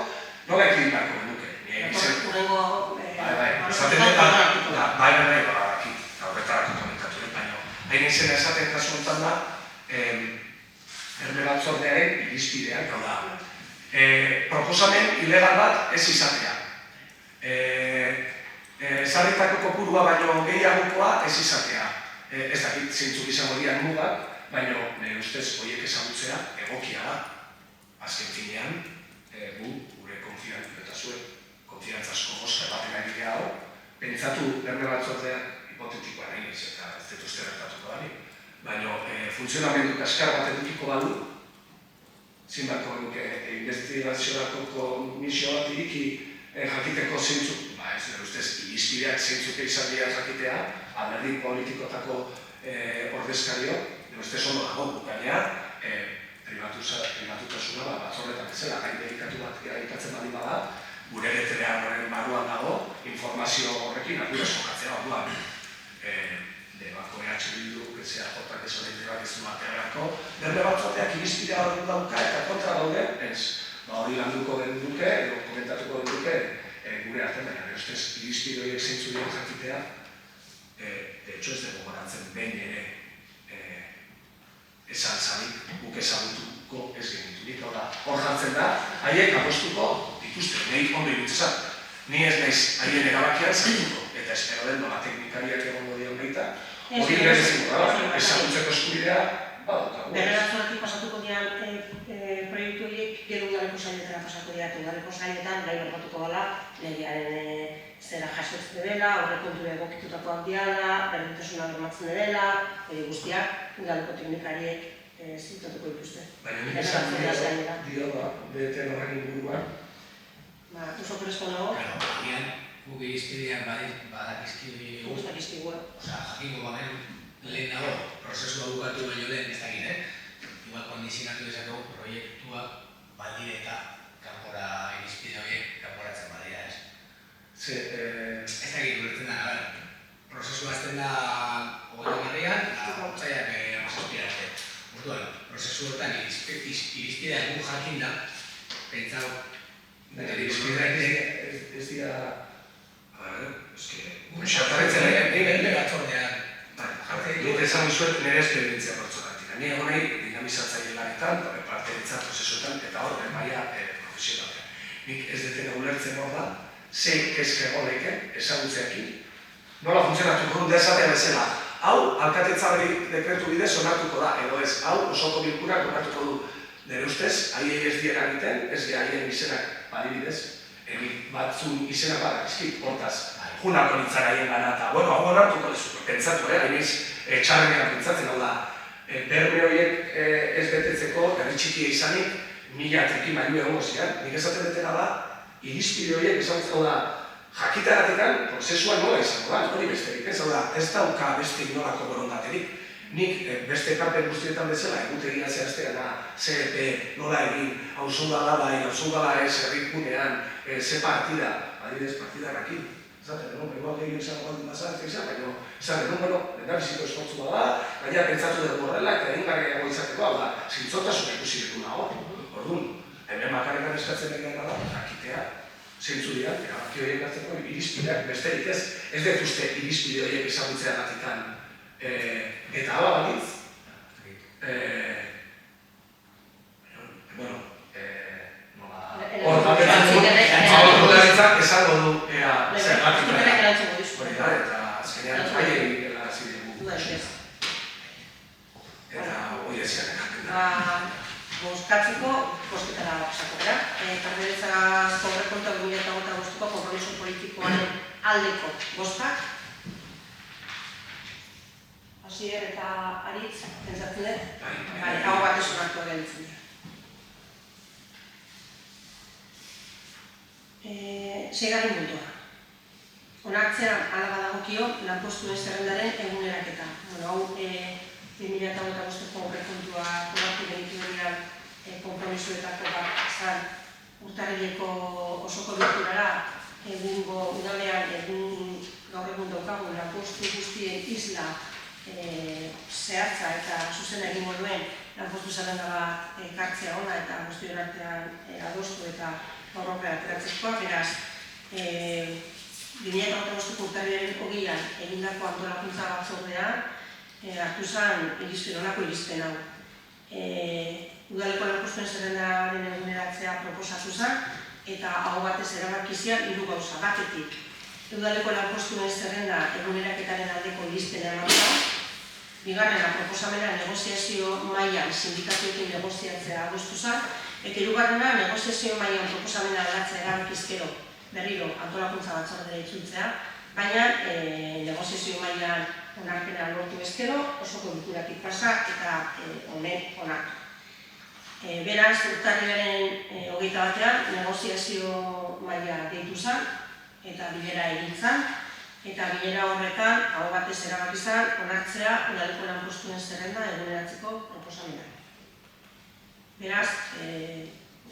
Speaker 2: nola ekidin beharko genuke.
Speaker 1: Hurrengo...
Speaker 2: esaten dut da, bai, horretarako komentatu, baina hain izena esaten kasu honetan da, berme batzordearen irizpideak, hau da. Proposamen ilegal bat ez izatea. Zarretako kopurua baino gehiagokoa ez izatea. Ez dakit zeintzuk izango dian mugak, baina nire ustez horiek ezagutzea egokia da. Azken finean, gure konfiantzazko mozka baten ari geha hor, pentsatu berme batzordeak hipotetikoa nahi ez eta ez dut uste bertatuko dari. Baina funtzionamendu kaskar bat edukiko badu, zinbako duke investigaziorako komisio bat iriki jakiteko zeintzuk, ez nire ustez irizpideak zeintzuk izan dira jakitea, alderdi politikotako ordezkariok, ez ondo dago, gainea, privatutasuna batzorretan bezala, gai delikatu bat egitatzen baldin bada, gure letrean horren barruan dago, informazio horrekin ardura sokatzea orduan. Debako Bildu, EAJak ez horrein debak ez du batearako, berme batzordeak irizpidea hori dauka eta kontra daude, ez, hori landuko den duke, edo komentatuko den duke, gure artean, baina ustez irizpide horiek zeintzu dira jakitea, de hecho ez dugu goratzen behin ere, esan zanik, guk ezagutuko ez geniturik. Hor jartzen da, haiek apostuko dituzte, nahi ondo irutzezat. Ni ez naiz haien erabakian zaituko, eta espero den nola teknikariak egongo dion baita, hori lehenezingo da, ezagutzeko eskubidea badaukagu.
Speaker 1: Berre batzoratik pasatuko dian proiektu horiek gero udaleko sailetara pasako dira, udaleko sailetan gai bertatuko dela, legearen zera jasotzen dela, aurrekontu egokitutakoak diala, berdintasuna bermatzen dela, guztiak udaleko teknikariek zitatuko dituzte.
Speaker 2: Baina nik esan dio da, bete horren inguruan.
Speaker 1: Oso presto nago?
Speaker 3: Agian, guk irizpideak badakizkigu...
Speaker 1: Guztakizkigu,
Speaker 3: jakingo bamen lehen nago, prozesua bukatu baino lehen ez dakit, igual kondizionatu dezakegu proiektuak baldire eta kanpora irizpide horiek kanporatzen badira, ez? Ez dakit ulertzen da, prozesua azten da 20 marrian, otzaiak amazazpira arte. Eskaintza hau.
Speaker 2: Ez dira...
Speaker 3: Nire batzordean.
Speaker 2: Nik esan dizuet nire esperientzia pertsonatik. Ni egon nahi dinamizatzaile lanetan, parteritza prozesuetan, eta hor, maila profesionalean. Nik ez detena ulertzen hor da, zein kezka egon leheken, ezagutzeakin, nola funtzionatuko dut esatea bezala. Hau, alkatetzari dekretu bidez onartuko da, edo ez, hau osoko bilkurak onartuko du. Nire ustez, haiei ez dira egiten, ez dira haien izenak adibidez, batzun izenak badakizkit, hortaz, junako nintzak haien gana eta, bueno, hau onartuko dezu, pentsatu, hainiz, txarrenean pentsatzen, hau da, berme horiek ez betetzeko, herri txikia izanik, 1000 trikimailu egongo ziren. Nik esaten betena da, irizpide horiek ezagutzen da, jakitaratekan prozesua nola izango da, hori besterik, ez da, ez dauka beste inolako borondaterik. Nik beste ekarpen guztietan bezala, egutegia zehazteana, CLP, nola egin, hausungala bai, hausungala ez, herrikunean, ze partida, adibidez partidarakin. Zaten, igual gehiago izango baldin bazan, baina, esan, lehendabiziko esfortzu bada, gaina pentsatu dugu horrela, eta egin garriago izateko, hau da, zintzotasun ikusi dukuna hor. Orduan, hemen bakarrekan eskatzen egin da, jakitea, zeintzu dira, erabaki horiek hartzeko irizpideak, besterik ez, ez dut uste irizpide horiek ezagutzea gatikan, eta hala balitz, bueno, horretaritzak esango du ea zergatik hori da, eta azkenean haiei hasi dugu eta hori ezian ekaten da.
Speaker 1: Bozkatzeko, bozketara pasako gara. Karmeretzako aurrekontua 2025ko konpromiso politikoaren aldeko bozkak. Hasier eta Aritz, pentsatzen dut? Bai, hau bat ez onartua gelditzen dira. Seigarren puntua. Onartzea hala badagokio lanpostuen zerrendaren eguneraketa. Hau 2025ko aurrekontua onartu genituenean konpromisoetako bat izan urtarrileko osoko bilkurara egungo udalean gaur egun daukagun lanpostu guztien isla zehatza eta zuzena egingo duen lanpostu zerrenda bat ekartzea ona eta guztion artean adostu eta gaur aurrera ateratzezkoa. Beraz, 2025ko urtarrilaren 20an egindako antolakuntza batzordean hartu zen honako irizpen hau. Udaleko lanpostuen zerrendaren eguneratzea proposatu zen eta aho batez erabaki zian 3 gauza. Batetik, udaleko lanpostuen zerrenda eguneraketaren aldeko irizpena eman da. Bigarrena, proposamena negoziazio mailan sindikatuekin negoziatzea adostu zen. Eta hirugarrena, negoziazio mailan proposamena aldatzea erabakizkero berriro antolakuntza batzordera itzultzea, baina negoziazio mailan onarpena lortu ezkero, osoko bilkuratik pasa eta honen onartu. Beraz, urtarrilaren 21ean negoziazio maila deitu zen eta bilera egin zen, eta bilera horretan aho batez erabaki zen onartzea udaleko lanpostuen zerrenda eguneratzeko proposamena. Beraz,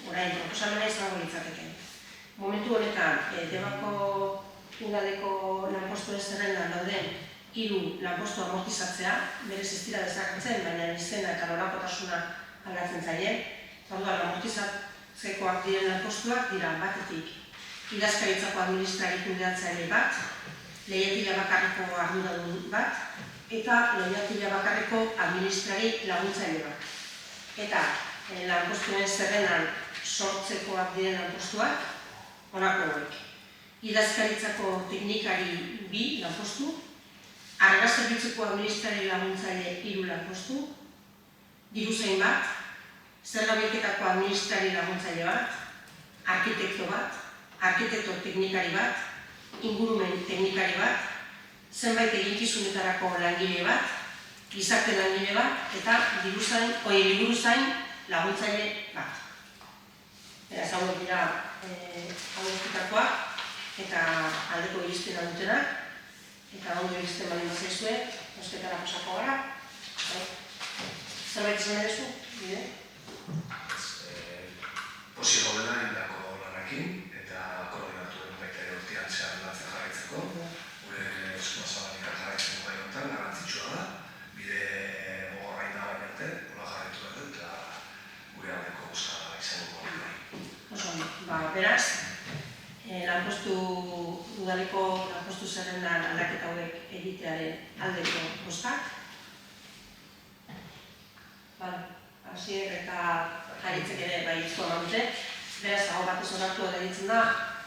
Speaker 1: orain proposamena izango litzateke. Momentu honetan, Debako udaleko lanpostuen zerrendan dauden 3 lanpostu amortizatzea, berez ez dira desagertzen, baina izena eta nolakotasuna aldatzen zaie. Orduan, amortizatzekoak diren lanpostuak dira batetik idazkaritzako administrari kudeatzaile bat, leihatila bakarreko arduradun bat, eta leihatila bakarreko administrari laguntzaile bat. Eta lanpostuen zerrendan sortzekoak diren lanpostuak, honako hauek. Idazkaritzako teknikari 2 lanpostu, argaz zerbitzuko administrari laguntzaile 3 lanpostu, diruzain bat, zerga bilketako administrari laguntzaile bat, arkitekto bat, arkitekto teknikari bat, ingurumen teknikari bat, zenbait eginkizunetarako langile bat, gizarte langile bat, eta liburuzain laguntzaile bat. Beraz, hauek dira adostutakoak eta aldeko irizpena dutenak, eta ondo irizten baldin bazaizue, bozketara pasako gara. Zerbait izan edezu?
Speaker 2: Pozik gobena indako lanakin, eta koordinatu den baita ere urtean zehar lantzen jarraitzeko. Gure eskua zabalikan jarraitzen gai honetan, garrantzitsua da. Bide gogorra inda baina arte, nola jarraitu behar dut, eta gure aldeko guzkara izango gai.
Speaker 1: Beraz, udaleko lanpostu zerrendan aldaketa hauek egitearen aldeko bozkak. Hasier eta Jaritzek ere baiezko eman dute. Beraz, hau batez onartu egiten da,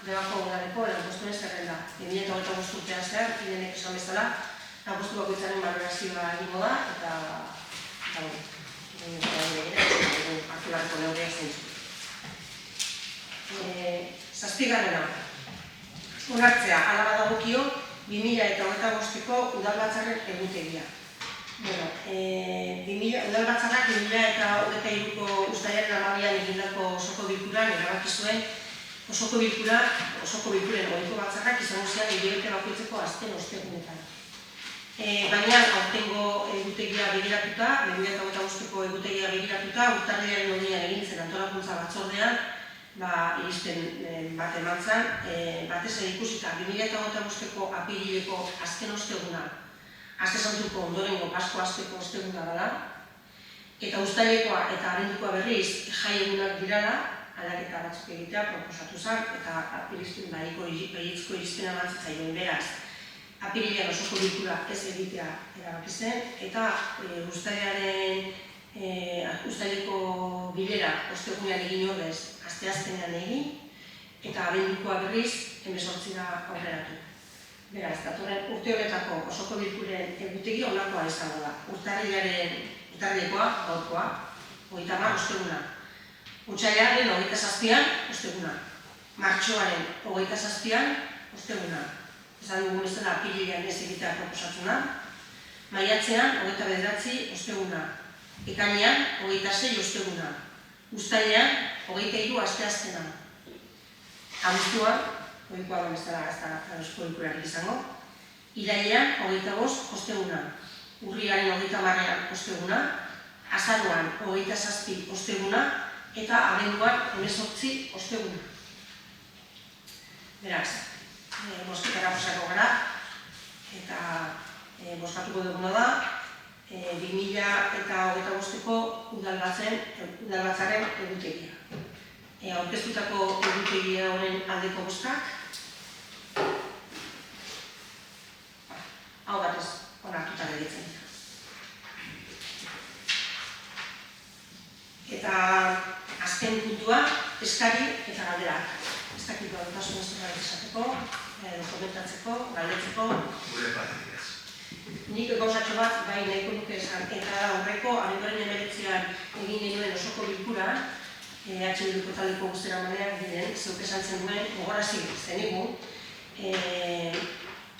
Speaker 1: Debako udaleko lanpostuen zerrenda. 2025 urtean zehar, Irenek esan bezala, lanpostu bakoitzaren balorazioa egingo da, eta hartu beharreko neurriak zeintzuk. Zazpigarrena, onartzea, hala badagokio 2025ko udalbatzarren egutegia. Udalbatzarrak 2023ko uztailaren 12an egindako osoko bilkuran erabaki zuen osoko bilkuren ohiko batzarrak izango ziren hilabete bakoitzeko azken ostegunetan. Baina aurtengo egutegia begiratuta, 2025ko egutegia begiratuta, urtarrilaren 20an egin zen antolakuntza batzordean, iristen bat eman zen, batez ere ikusita 2025ko apirileko azken osteguna, Aste Santuko ondorengo Paskua asteko osteguna dela, eta uztailekoa eta abendukoa berriz jai egunak dirala, aldaketa batzuk egitea proposatu zen, eta baiezko irizpena eman zitzaioen. Beraz, apirilean osoko bilkura ez egitea erabaki zen, eta uztaileko bilera ostegunean egin ordez asteazkenean egin, eta abendukoa berriz 18ra aurreratu. Beraz, datorren urte honetako osoko bilkuren egutegi honakoa izango da. Urtarrilekoa, gaurkoa, 30 osteguna. Otsailaren 27an osteguna. Martxoaren 27an osteguna. Esan dugun bezala apirilean ez egitea proposatzen da. Maiatzean 29 osteguna. Ekainean 26 osteguna. Uztailean 23 asteazkena. Abuztuan, ohikoa da bezala ez da eusko bilkurarik izango. Irailean 25 osteguna. Urriaren 30an osteguna. Azaroan 27 osteguna. Eta abenduan 18 osteguna. Beraz, bozketara pasako gara, eta bozkatuko duguna da 2025ko udalbatzaren egutegia. Aurkeztutako egutegia honen aldeko bozkak, hau batez onartuta gelditzen dira. Eta azken puntua, eskari eta galderak. Ez dakit badutasun ez dut esateko, komentatzeko, galdetzeko.
Speaker 2: Gure batetik ez.
Speaker 1: Nik gauzatxo bat bai nahiko nuke esan, eta aurreko abenduaren 19an egin genuen osoko bilkura, Bilduko taldeko guztera maneak diren, zeuk esan zen duen, gogorazi zenigu,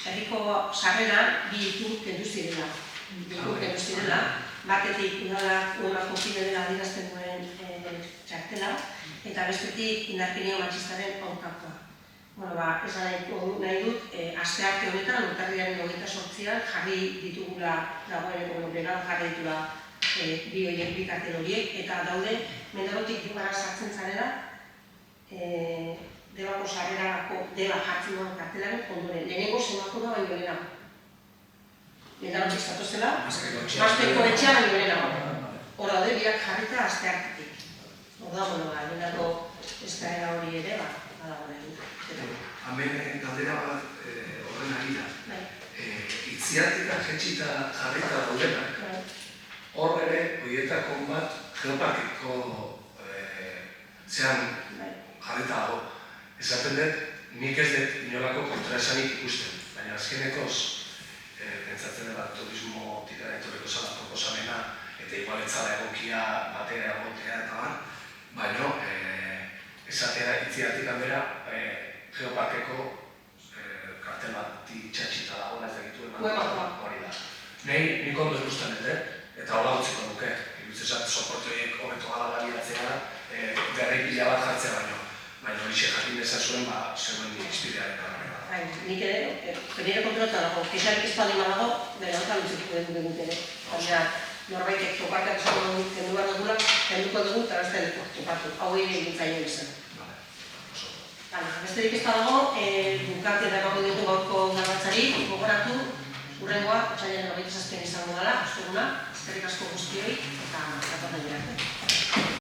Speaker 1: herriko sarreran bi ikur kendu zirela. Batetik udalak udalako kide dela adierazten duen txartela, eta bestetik indarkeria matxistaren aurkakoa. Esan nahi dut, astearte honetan, urtarrilaren 28an jarri ditugula dagoeneko jarri ditula bi kartel horiek, eta daude Mendarotik Jugara sartzen zarela, Debako sarrerako Deba jartzen duen kartelaren ondoren. Lehenengo semakoa baino lehenago. Mendarotik zatozela, Mazpeko etxea baino lehenago. Hor daude biak jarrita asteartetik. Hor da, lehenako eskaera hori ere, badago nahi.
Speaker 2: Hemen galdera bat horren ari da. Itziatik jetxita jarrita daudenak. Hor ere, horietako bat geoparkiko zean jarrita dago. Esaten dut, nik ez dut inolako kontraesanik ikusten, baina azkenekoz pentsatzen dut turismo tiraren etorriko zala proposamena eta igualetzala egokia batera egotea eta bar, baina esatea itziatik hanbera geoparkeko kartel bat txatxita dagoela ez dakitu hori da. Nik ondo ikusten dut, eta hola utziko duke, iruditzezat soporte horiek hobeto gala baliatzea berri pila bat jartzea baina hori jakin dezazuen zegoen izpidearen karrera.
Speaker 1: Nik ere, nire kontrolta dago, kexarik izpaldin badago, bere hotan utziko dut ere. Baina norbaitek topartak esango dut kendu behar dugula, kenduko dugu eta beste topatu, hau egin zaino izan. Besterik ez dago, bukate da gago dugu gaurko udalbatzari, gogoratu, urrengoa, otsailaren 27an izango dela, osteguna, eskerrik asko guztioi, eta datorren arte.